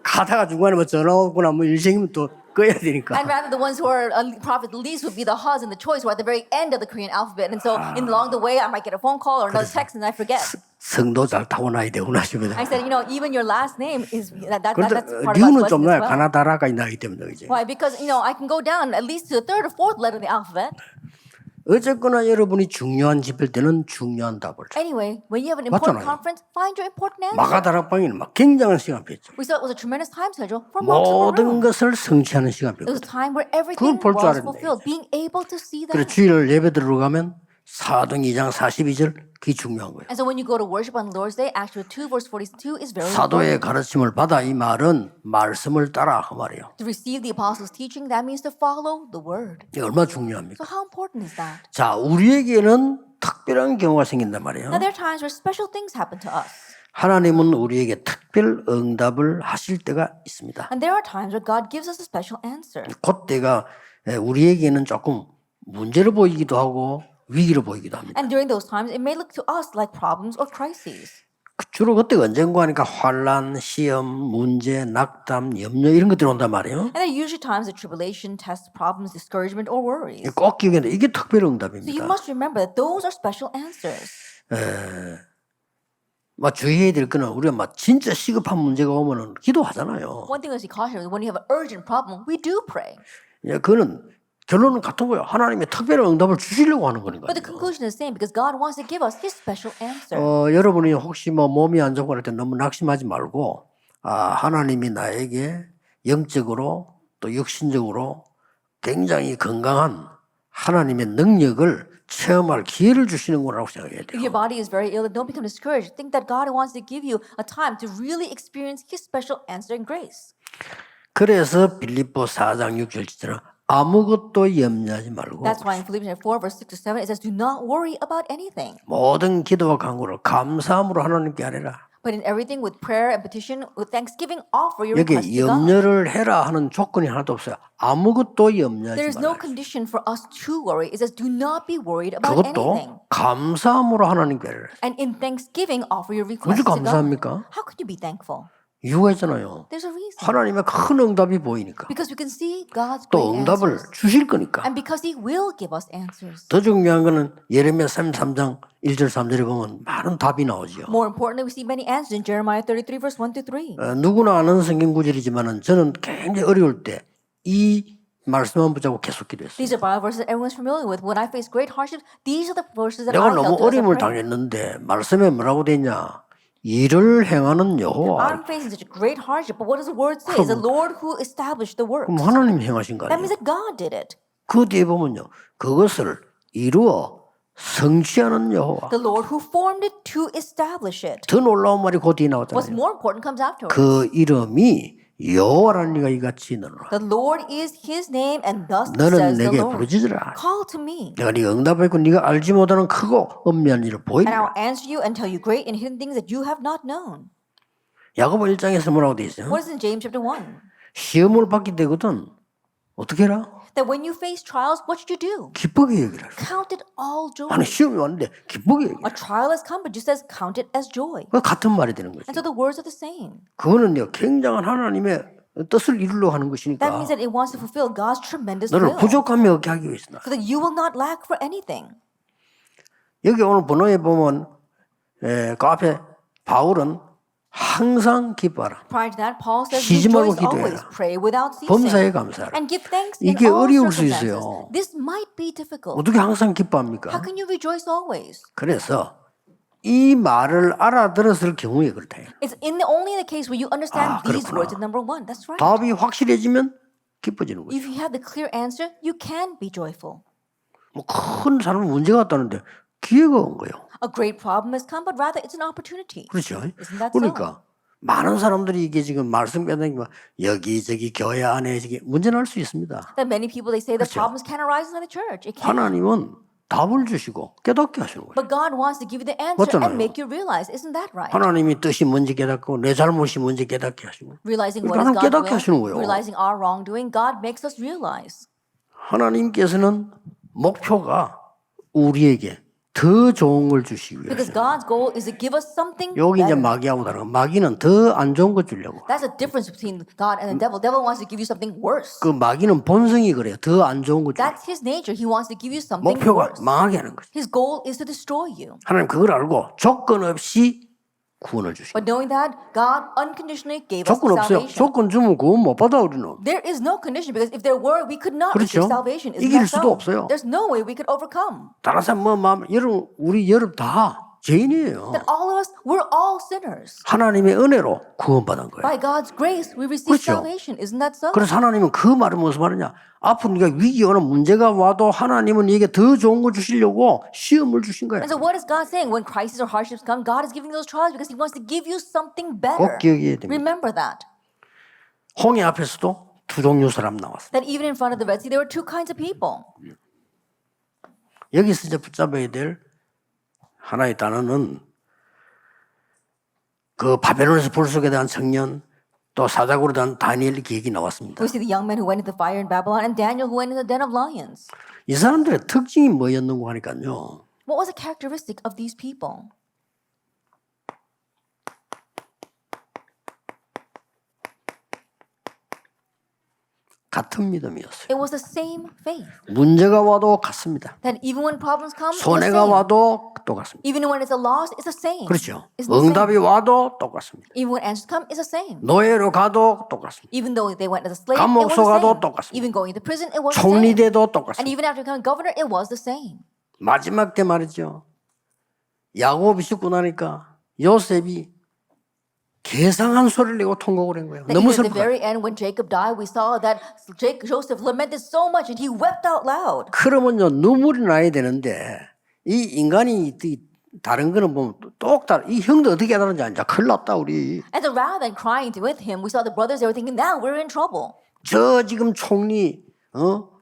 가다가 중간에 뭐 전화 오거나 뭐 일생이면 또 꺼야 되니까. And rather, the ones who are profit least would be the Hus and the Choice, who are at the very end of the Korean alphabet. And so, along the way, I might get a phone call or another text, and I forget. 성도 잘 타고나야 되구나 싶어요. I said, even your last name is that's 그런데 part of God's 류는 blessing 좀 나요. as well. 가나다라까지 나기 때문에 그지. Why? Because I can go down at least to the third or fourth letter of the alphabet. 어쨌거나 여러분이 중요한 집일 때는 중요한 답을. Anyway, when you have an important 맞잖아요. conference, find your important answer. 마가다락방에는 막 굉장한 시간표였죠. We saw it was a tremendous time schedule for monks in the 모든 room. 것을 성취하는 It was 시간표거든요. a time where everything 그걸 볼 줄 was 알았네. fulfilled. Being able to see 그래서 that. 주일 예배 들어가면 사도행 2장 42절 그게 중요한 거예요. And so when you go to worship on Lord's Day, Acts 2 verse 42 is very 사도의 important. 가르침을 받아 이 말은 말씀을 따라 그 말이에요. To receive the apostles' teaching, that means to follow the word. 이게 얼마나 중요합니까? So how important is that? 자, 우리에게는 특별한 경우가 생긴단 말이에요. Now there are times where special things happen to us. 하나님은 우리에게 특별 응답을 하실 때가 있습니다. And there are times where God gives us a special answer. 그때가 우리에게는 조금 문제로 보이기도 하고 위기로 보이기도 합니다. And during those times, it may look to us like problems or crises. 주로 그때가 언젠가 하니까 환란, 시험, 문제, 낙담, 염려 이런 것들이 온단 말이에요. And there are usually times of tribulation, tests, problems, discouragement, or worries. 꼭 기억해야 돼. 이게 특별 So you 응답입니다. must remember that those are special answers. 주의해야 될 거는 우리가 진짜 시급한 문제가 오면은 기도하잖아요. One thing we must be cautious of, when you have an urgent problem, we do pray. 그거는 결론은 같은 거예요. 하나님의 특별한 응답을 주시려고 하는 거니까. But the conclusion is the same because God wants to give us His special answer. 여러분이 혹시 몸이 안 좋고 그럴 때 너무 낙심하지 말고 하나님이 나에게 영적으로 또 육신적으로 굉장히 건강한 하나님의 능력을 체험할 기회를 주시는구나라고 생각해야 If 돼요. your body is very ill, don't become discouraged. Think that God wants to give you a time to really experience His special answer and grace. 그래서 빌립보 4장 6절 지처럼 아무것도 염려하지 말고 That's why in Philippians 4 verse 6 to 7 it says, "Do not worry about anything, 모든 기도와 간구를 감사함으로 하나님께 하리라. but in everything with prayer and petition, with thanksgiving, offer your 여기 requests to God." 염려를 해라 하는 조건이 하나도 없어요. 아무것도 염려하지 There is no 말라. condition for us to worry. It says, "Do not be worried about anything." 그것도 감사함으로 하나님께 하리라. And in thanksgiving, offer your requests 무슨 to God. 감사합니까? How could you be thankful? 이유가 있잖아요. There's a reason. 하나님의 큰 응답이 보이니까. Because we can see God's 또 great 응답을 answers. 주실 거니까. And because He will give us answers. 더 중요한 거는 예레미야 33장 1절 3절에 보면 많은 답이 나오죠. More importantly, we see many answers in Jeremiah 33 verse 1 to 3. 누구나 아는 성경 구절이지만은 저는 굉장히 어려울 때 이 말씀만 붙잡고 계속 기도했어요. These are Bible verses that everyone's familiar with. When I face great hardship, these are the verses that 내가 I 너무 held to as a 어려움을 prayer. 당했는데 말씀에 뭐라고 돼 있냐? 일을 행하는 여호와. I'm facing such a great hardship, but what does the word say? It's the Lord who established the works. 그럼 하나님 행하신 거 That 아니에요? means that God did it. 그 뒤에 보면요. 그것을 이루어 성취하는 여호와. The Lord who formed it to establish it. 더 놀라운 말이 그 뒤에 What's 나왔잖아요. more important comes afterwards. 그 이름이 여호와라는 네가 이같이 너노라. The Lord is His name, and thus 너는 says the 내게 Lord. 부르짖으라. Call to me, 내가 네가 응답하고 네가 알지 못하는 크고 엄미한 일을 and I 보이리라. will answer you and tell you great and hidden things that you have not known. 야고보 1장에서 뭐라고 돼 있어요? What is in James chapter 1? 시험을 받게 되거든. 어떻게 해라? That when you face trials, what should you do? 기쁘게 여기라. Count it all joy. 아니 시험이 왔는데 기쁘게 여기라. A trial has come, but just says count it as joy. 그 같은 말이 되는 거죠. And so the words are the same. 그거는요 굉장한 하나님의 뜻을 이루려고 하는 That 것이니까 means that it wants to fulfill God's tremendous 너를 will, 부족함이 없게 하기 위해서다. so that you will not lack for anything. 여기 오늘 번호에 보면 그 앞에 바울은 항상 기뻐하라. Prior to that, Paul says, 쉬지 말고 rejoice always, 기도해라. pray without ceasing, 범사에 감사하라. and give thanks in 이게 all 어려울 수 circumstances. 있어요. This might be difficult. 어떻게 항상 How 기뻐합니까? can you rejoice always? 그래서 이 말을 알아들었을 경우에 그렇다. It's only in the case where you understand these 그렇구나. words at number one. That's right. 답이 확실해지면 기뻐지는 거죠. If you have the clear answer, you can be joyful. 뭐 큰 사람은 문제가 왔다는데 기회가 온 거예요. A great problem has come, but rather it's an opportunity. 그렇죠. Isn't that so? 그러니까 많은 사람들이 이게 지금 말씀 빼다니까 여기저기 교회 안에 이게 문제 날 수 있습니다. That many people, they say the 그렇죠. problems can arise inside the church. It can. 하나님은 답을 주시고 깨닫게 하시는 거예요. But God wants to give you the answer 맞잖아요. and make you realize. Isn't that right? 하나님이 뜻이 뭔지 깨닫고 내 잘못이 뭔지 깨닫게 하시고 Realizing 그러니까 what is 하나님 God's 깨닫게 하시는 will, 거예요. realizing our wrongdoing, God makes us realize. 하나님께서는 목표가 우리에게 더 좋은 걸 주시기 Because 위해서. God's goal is to give us something 여기 이제 better. 마귀하고 다른 거. 마귀는 더 안 좋은 거 주려고. That's the difference between God and the devil. Devil wants to give you something worse. 그 마귀는 본성이 그래요. 더 안 좋은 거 주려고. That's his nature. He wants to give you something 목표가 worse. 망하게 하는 거죠. His goal is to destroy you. 하나님 그걸 알고 조건 없이 구원을 주시고. But knowing that, God unconditionally gave us 조건 없어요. salvation. 조건 주면 구원 못 받아 우리는. There is no condition because if there were, we could not 그렇죠. receive salvation. Isn't 이길 that 수도 so? 없어요. There's no way we could overcome. 다른 사람 뭐 마음 여러분 우리 여러분 다 죄인이에요. That all of us, we're all sinners. 하나님의 은혜로 구원받은 거예요. By God's grace, we receive 그렇죠. salvation. Isn't that so? 그래서 하나님은 그 말을 무슨 말이냐? 앞으로 네가 위기 오는 문제가 와도 하나님은 네게 더 좋은 거 주시려고 시험을 주신 거야. And so what is God saying? When crises or hardships come, God is giving those trials because He wants to give you something 꼭 better. 기억해야 됩니다. Remember that. 홍해 앞에서도 두 종류 사람 나왔어요. That even in front of the Red Sea, there were two kinds of people. 여기서 이제 붙잡아야 될 하나의 단어는 그 바벨론에서 불속에 대한 청년 또 사자굴에 대한 다니엘 기획이 나왔습니다. We see the young men who went into the fire in Babylon and Daniel who went into the den of lions. 이 사람들의 특징이 뭐였는고 하니까요. What was the characteristic of these people? 같은 믿음이었어요. It was the same faith. 문제가 와도 같습니다. That even when problems come, it's the 손해가 same. 와도 똑같습니다. Even when it's a loss, it's the same. 그렇죠. It's the same. 응답이 와도 똑같습니다. Even when answers come, it's the same. 노예로 가도 똑같습니다. Even though they went as a slave, it 감옥 was the 속아도 same. 똑같습니다. Even going into prison, it was the same. 총리돼도 And 똑같습니다. even after becoming governor, it was the same. 마지막 때 말이죠. 야곱이 죽고 나니까 요셉이 개상한 소리를 내고 통곡을 한 거예요. That 너무 even at the 슬퍼. very end, when Jacob died, we saw that Joseph lamented so much and he wept out loud. 그러면요 눈물이 나야 되는데 이 인간이 다른 거는 보면 똑다른 이 형도 어떻게 하다는지 알자. 큰일 났다 우리. And so rather than crying with him, we saw the brothers, they were thinking, now we're in trouble. 저 지금 총리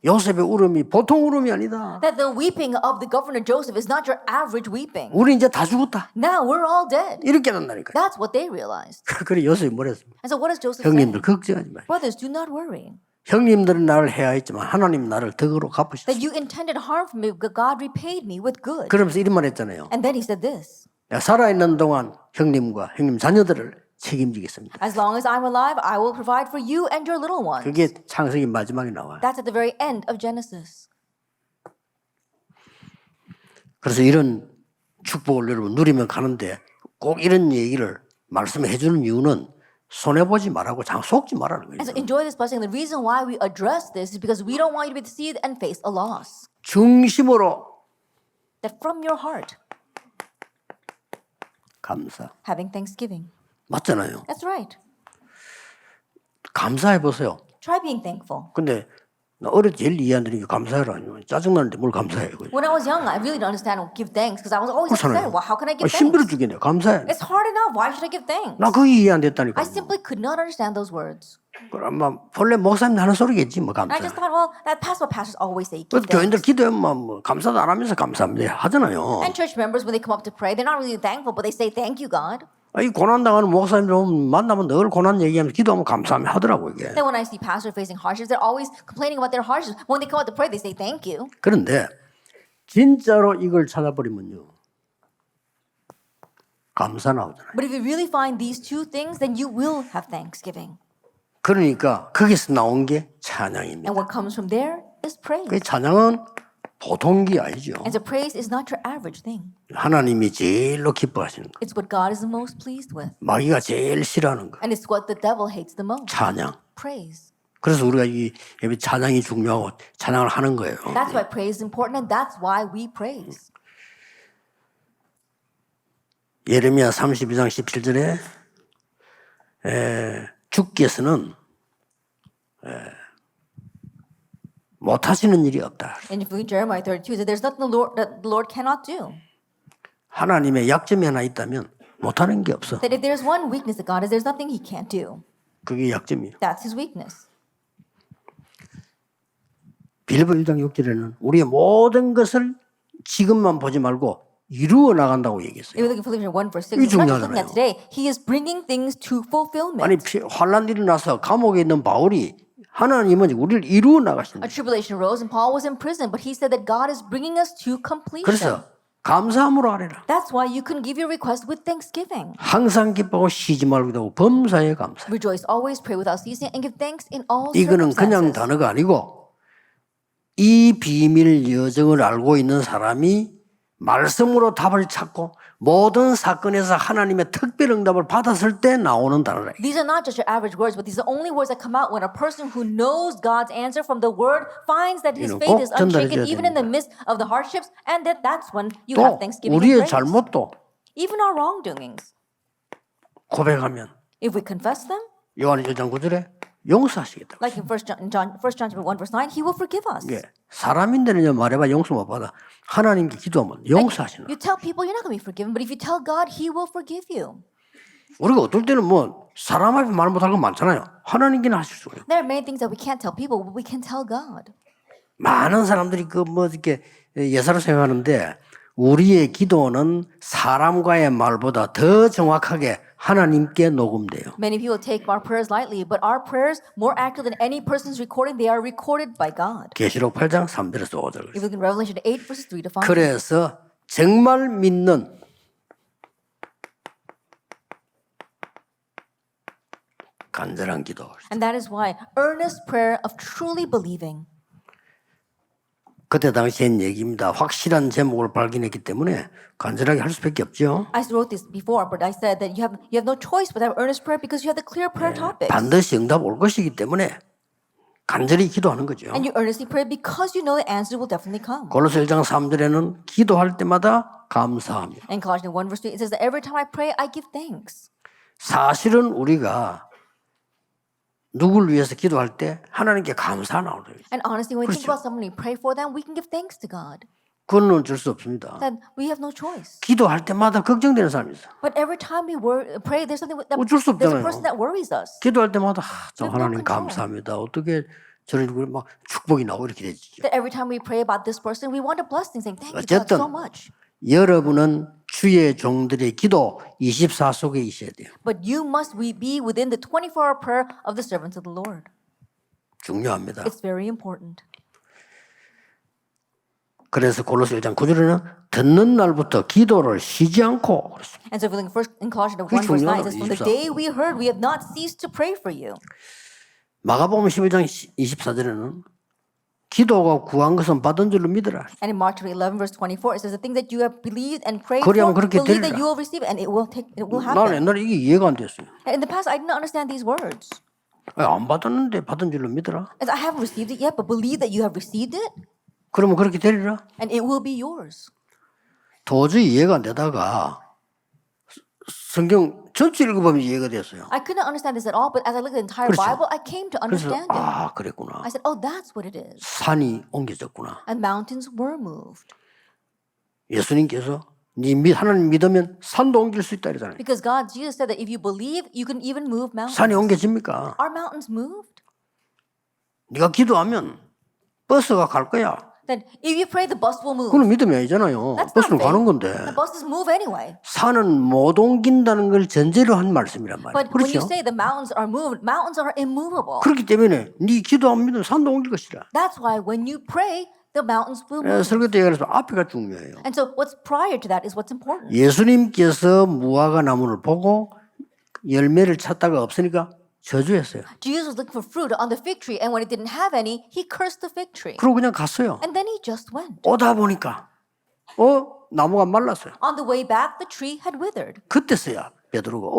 요셉의 울음이 보통 울음이 아니다. That the weeping of the governor Joseph is not your average weeping. 우리 이제 다 죽었다. Now we're all dead. 이렇게 된다니까요. That's what they realized. 그래 요셉이 뭐랬습니까? And so what does Joseph say? 형님들 걱정하지 마세요. Brothers, do not worry. 형님들은 나를 해하였지만 하나님 나를 덕으로 갚으셨어요. That you intended harm for me, but God repaid me with good. 그러면서 이런 말 했잖아요. And then he said this. 내가 살아있는 동안 형님과 형님 자녀들을 책임지겠습니다. As long as I'm alive, I will provide for you and your little ones. 그게 창세기 마지막에 나와요. That's at the very end of Genesis. 그래서 이런 축복을 여러분 누리면 가는데 꼭 이런 얘기를 말씀해 주는 이유는 손해보지 말라고 장 속지 말라는 거예요. And so enjoy this blessing. The reason why we address this is because we don't want you to be deceived and face a loss. 중심으로 That from your heart, 감사. having thanksgiving. 맞잖아요. That's right. 감사해 보세요. Try being thankful. 근데 나 어릴 때 제일 이해 안 되는 게 감사해라니. 짜증나는데 뭘 감사해요. When I was young, I really didn't understand give thanks because I was always upset. 그렇잖아요. Well, how can I give 힘들어 thanks? 죽겠네요. 감사해. It's hard enough. Why should I give thanks? 나 그게 이해 안 됐다니까. I simply could not understand those words. 그럼 본래 목사님 하는 소리겠지 뭐 And I 감사. just thought, well, that's what pastors always say. 그 Give 교인들 thanks. 기도하면 뭐 감사도 안 하면서 감사합니다 하잖아요. And church members, when they come up to pray, they're not really thankful, but they say, thank you, God. 이 고난 당하는 목사님들 만나면 늘 고난 얘기하면서 기도하면 감사합니다 하더라고 이게. Then when I see pastors facing hardships, they're always complaining about their hardships. When they come out to pray, they say, thank you. 그런데 진짜로 이걸 찾아버리면요 감사 나오잖아요. But if you really find these two things, then you will have thanksgiving. 그러니까 거기서 나온 게 찬양입니다. And what comes from there is praise. 그 찬양은 보통 게 아니죠. And so praise is not your average thing. 하나님이 제일로 기뻐하시는 거. It's what God is the most pleased with. 마귀가 제일 싫어하는 거. And it's what the devil hates the most. 찬양. Praise. 그래서 우리가 이 예배 찬양이 중요하고 찬양을 하는 거예요. That's why praise is important and that's why we praise. 예레미야 32장 17절에 주께서는 못하시는 일이 없다. And if we read Jeremiah 32, it says there's nothing that the Lord cannot do. 하나님의 약점이 하나 있다면 못하는 게 없어. That if there's one weakness that God has, there's nothing He can't do. 그게 약점이에요. That's His weakness. 빌립보 1장 6절에는 우리의 모든 것을 지금만 보지 말고 이루어 나간다고 If 얘기했어요. we look at Philippians 1 verse 6, 이게 it's not just looking 중요하잖아요. at today. He is bringing things to fulfillment. 아니 환난 일이 나서 감옥에 있는 바울이 하나님은 우리를 이루어 나가신다. A tribulation arose and Paul was in prison, but he said that God is bringing us to completion. 그래서 감사함으로 하래라. That's why you can give your request with thanksgiving. 항상 기뻐하고 쉬지 말고 기도하고 범사에 감사. Rejoice always, pray without ceasing, and give thanks in all 이거는 그냥 circumstances. 단어가 아니고 이 비밀 여정을 알고 있는 사람이 말씀으로 답을 찾고 모든 사건에서 하나님의 특별 응답을 받았을 때 나오는 단어라. These are not just your average words, but these are only words that come out when a person who knows God's answer from the word finds that his 이건 faith 꼭 is unshaken 전달해줘야 even in the 됩니다. midst of the hardships, and that's when you 또 have thanksgiving and 우리의 praise. 잘못도 Even our wrongdoings, 고백하면 if we confess them, 요한 1장 9절에 용서하시겠다. like in 1 John chapter 1 verse 9, He will forgive us. 예. 사람인들은 말해봐 용서 못 받아. 하나님께 기도하면 용서하시나. You tell people you're not going to be forgiven, but if you tell God, He will forgive you. 우리가 어떨 때는 뭐 사람 앞에 말 못할 건 많잖아요. 하나님께는 하실 수 있어요. There are many things that we can't tell people, but we can tell God. 많은 사람들이 이렇게 예사로 생각하는데 우리의 기도는 사람과의 말보다 더 정확하게 하나님께 녹음돼요. Many people take our prayers lightly, but our prayers, more accurate than any person's recording, they are recorded by God. 계시록 8장 3절에서 5절. If we look in Revelation 8 verses 3 to 5. 그래서 정말 믿는 간절한 기도. And that is why earnest prayer of truly believing. 그때 당시엔 얘기입니다. 확실한 제목을 발견했기 때문에 간절하게 할 수밖에 없죠. I wrote this before, but I said that you have no choice but to have earnest prayer because you have the clear prayer topics. 반드시 응답 올 것이기 때문에 간절히 기도하는 거죠. And you earnestly pray because you know the answer will definitely come. 골로새 1장 3절에는 기도할 때마다 감사하며. And Colossians 1 verse 3, it says that every time I pray, I give thanks. 사실은 우리가 누구를 위해서 기도할 때 하나님께 감사 나오는 거예요. And honestly, when we think 그렇죠. about someone, we pray for them, we can give thanks to God. 그건 어쩔 수 없습니다. Then we have no choice. 기도할 때마다 걱정되는 사람이 있어. But every time we pray, there's something that 어쩔 수 there's a 없잖아요. person that worries us. 기도할 때마다 참 We have no 하나님 control. 감사합니다. 어떻게 저를 막 축복이 나오고 이렇게 되죠. That every time we pray about this person, we want to bless them, saying, "Thank you, God, 어쨌든 so much." 여러분은 주의 종들의 기도 24 속에 있어야 돼요. But you must be within the 24-hour prayer of the servants of the Lord. 중요합니다. It's very important. 그래서 골로새 1장 9절에는 듣는 날부터 기도를 쉬지 않고 그랬습니다. And so, if we look first in Colossians 1 그게 verse 9, it 중요하다, says, "From the 24. day we heard, we have not ceased to pray for you." 마가복음 11장 24절에는 기도가 구한 것은 받은 줄로 믿으라. And in Mark 11 verse 24, it says, "The thing that you have believed and prayed 그리하면 for, 그렇게 believe that 되리라. you will receive, it, and it will 나는 happen." 옛날에 이게 이해가 안 됐어요. And in the past, I didn't understand these words. 안 받았는데 받은 줄로 믿으라. As I haven't received it yet, but believe that you have received it, 그러면 그렇게 되리라. and it will be yours. 도저히 이해가 안 되다가 성경 전체 읽어보면 이해가 됐어요. I couldn't understand this at all, but as I looked at the entire 그렇죠. Bible, I came to 그래서 understand it. 그랬구나. I said, "Oh, that's what it is." 산이 옮겨졌구나. And mountains were moved. 예수님께서 하나님 믿으면 산도 옮길 수 있다 이러잖아요. Because Jesus said that if you believe, you can even move mountains. 산이 옮겨집니까? Are mountains moved? 네가 기도하면 버스가 갈 거야. Then if you pray, the bus will move. 그건 믿음이 아니잖아요. That's not 버스는 faith. 가는 건데. The buses move anyway. 산은 못 옮긴다는 걸 전제로 한 말씀이란 말이에요. But when you 그렇죠? say the mountains are moved, mountains are immovable. 그렇기 때문에 네 기도 안 믿으면 산도 옮길 것이라. That's why when you pray, the mountains will move. 설교 때 얘기해서 앞에가 중요해요. And so what's prior to that is what's important. 예수님께서 무화과 나무를 보고 열매를 찾다가 없으니까 저주했어요. Jesus was looking for fruit on the fig tree, and when it didn't have any, he cursed the fig tree. 그러고 그냥 갔어요. And then he just went. 오다 보니까 나무가 말랐어요. On the way back, the tree had withered. 그때서야 베드로가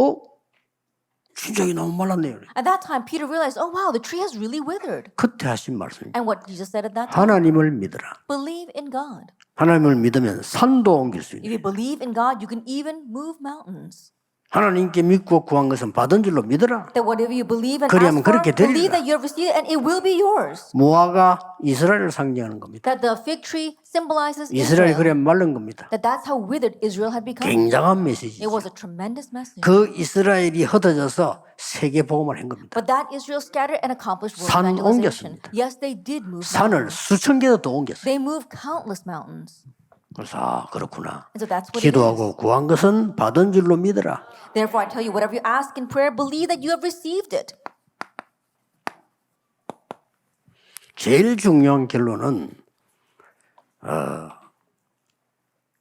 진짜 이 나무 말랐네요. At that time, Peter realized, oh wow, the tree has really withered. 그때 하신 말씀이 And what Jesus said at that time, 하나님을 믿으라. believe in God. 하나님을 믿으면 산도 옮길 수 If 있는. you believe in God, you can even move mountains. 하나님께 믿고 구한 것은 받은 줄로 믿으라. That whatever you believe and 그리하면 ask for, 그렇게 believe 되리라. that you have received it and it will be yours. 무화과 이스라엘을 상징하는 겁니다. That the fig tree symbolizes 이스라엘이 그래 Israel. 말른 겁니다. That that's how withered Israel had become. 굉장한 It 메시지죠. was a tremendous message. 그 이스라엘이 흩어져서 세계 복음을 한 겁니다. But that Israel scattered and accomplished world 산 evangelization. 옮겼습니다. Yes, they did move 산을 mountains. 수천 개도 더 옮겼어요. They moved countless mountains. 그래서 그렇구나. And so that's what it is. 기도하고 구한 것은 받은 줄로 믿으라. Therefore, I tell you, whatever you ask in prayer, believe that you have received it. 제일 중요한 결론은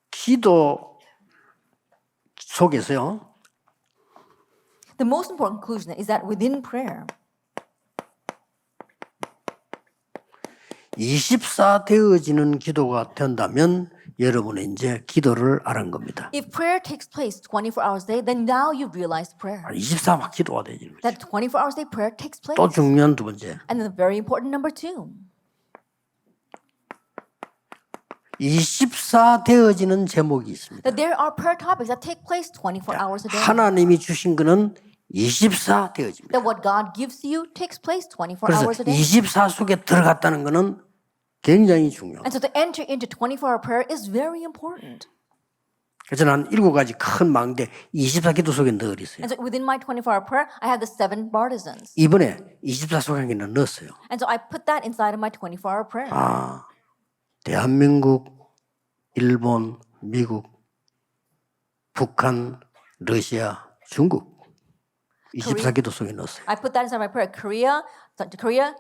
기도 속에서요. The most important conclusion is that within prayer, 24 되어지는 기도가 된다면 여러분은 이제 기도를 알은 겁니다. if prayer takes place 24 hours a day, then now you realize prayer. 24막 기도가 되는 거죠. That 24 hours a day prayer takes place. 또 중요한 두 번째. And then the very important number 2. 24 되어지는 제목이 있습니다. That there are prayer topics that take place 24 hours a day. 하나님이 주신 거는 24 되어집니다. That what God gives you takes place 24 그래서 hours a day. 24 속에 들어갔다는 거는 굉장히 중요해요. And so to enter into 24-hour prayer is very important. 그래서 난 7가지 큰 망대 24 기도 속에 늘 있어요. And so within my 24-hour prayer, I have the 7 bartisans. 이번에 24 속에 넣었어요. And so I put that inside of my 24-hour prayer. 대한민국, 일본, 미국, 북한, 러시아, 중국 24 기도 속에 넣었어요. I put that inside my prayer. Korea,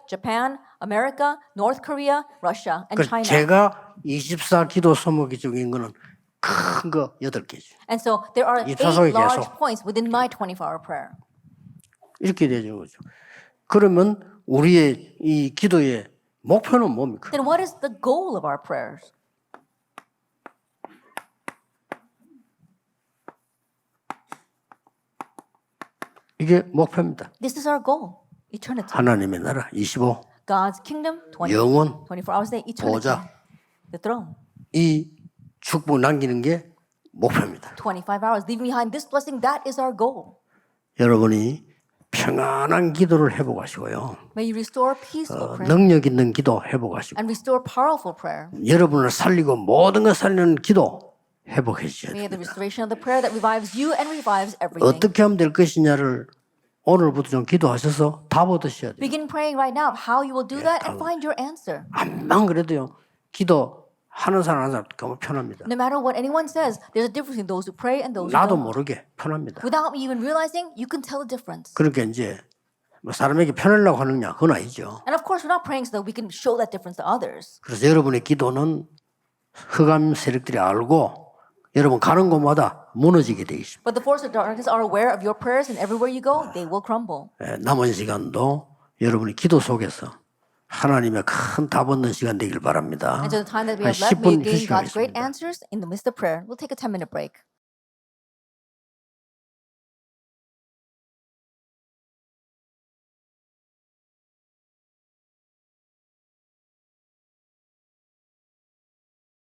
Japan, America, North Korea, Russia, and 그래서 China. 제가 24 기도 소목이 중인 거는 큰 거 8개죠. And so there are 8 속에 large 계속. points within my 24-hour prayer. 이렇게 되는 거죠. 그러면 우리의 이 기도의 목표는 뭡니까? Then what is the goal of our prayers? 이게 목표입니다. This is our goal. Eternity. 하나님의 나라 25, God's kingdom, 20, 영원, 24 hours a day, eternity. 보좌. The throne. 이 축복 남기는 게 목표입니다. 25 hours. Leaving behind this blessing, that is our goal. 여러분이 평안한 기도를 해보고 하시고요. May you restore peaceful prayer 능력 있는 기도 해보고 하시고 and restore powerful prayer. 여러분을 살리고 모든 걸 살리는 기도 회복해 주셔야 May the 됩니다. restoration of the prayer that revives you and revives everything. 어떻게 하면 될 것이냐를 오늘부터 좀 기도하셔서 답 얻으셔야 돼요. Begin praying right now of how you will do that and find your answer. 암만 그래도요. 기도 하는 사람 하는 사람 너무 편합니다. No matter what anyone says, there's a difference between those who pray and those who 나도 don't. 모르게 편합니다. Without me even realizing, you can tell the difference. 그러니까 이제 뭐 사람에게 편하려고 하느냐 그건 아니죠. And of course, we're not praying so that we can show that difference to others. 그래서 여러분의 기도는 흑암 세력들이 알고 여러분 가는 곳마다 무너지게 돼 있습니다. But the forces of darkness are aware of your prayers, and everywhere you go, they will crumble. 남은 시간도 여러분의 기도 속에서 하나님의 큰 답 얻는 시간 되길 바랍니다. And so the time that we 한 have left, may 10분 you gain God's great 휴식하겠습니다. answers in the midst of prayer. We'll take a 10-minute break.